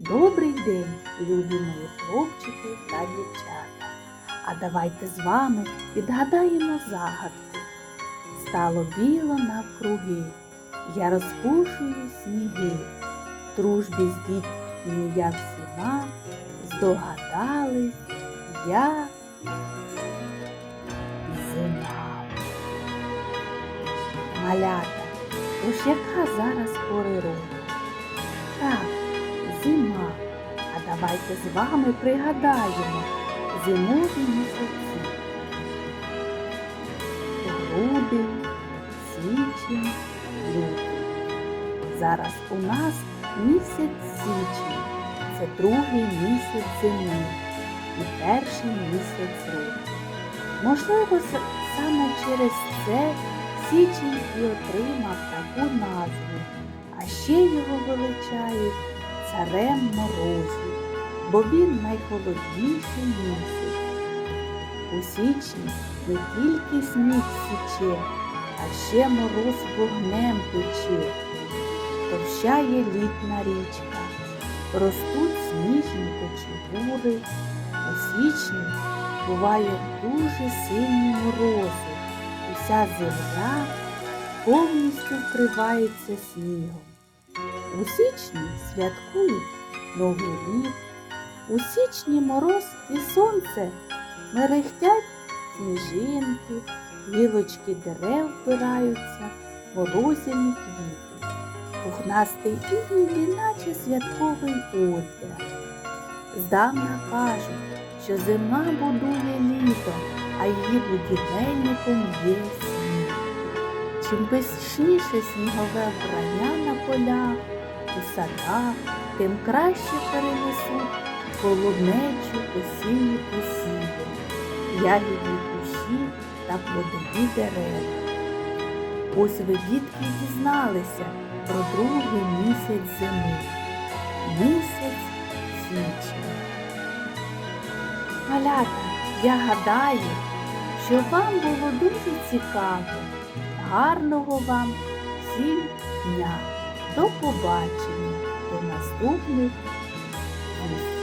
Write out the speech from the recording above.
Добрий день, любі мої хлопчики та дівчата. А давайте з вами відгадаємо загадку. Стало біло навкруги, я розпушую сніги. В дружбі з дітьми я всіма, здогадались я зима. Малята, тож яка зараз пори року? Так, зима. А давайте з вами пригадаємо зимові місяці. Грудень, січень, лютий. Зараз у нас місяць січень. Це другий місяць зими і перший місяць року. Можливо, саме через це січень і отримав таку назву. А ще його величають царем морозів, бо він найхолодніший місяць. У січні не тільки сніг січе, а ще мороз вогнем пече. Товщає літна річка, ростуть сніжні кучугури. У січні бувають дуже сильні морози. Уся земля повністю вкривається снігом. У січні святкують Новий рік. У січні мороз і сонце мерехтять сніжинки, гілочки дерев впираються, морозяні квіти. Пухнастий іній, наче святковий одяг. Здавна кажуть, що зима будує літо, а її будівельником є сніг. Чим пишніше снігове вбрання на полях, у садах, тим краще перенесуть холоднечу осінню посіви, ягідні кущі та плодові дерева. Ось ви, дітки, дізналися про другий місяць зими – місяць січень. Малята, я гадаю, що вам було дуже цікаво. Гарного вам всім дня! До побачення, до наступних зустрічей!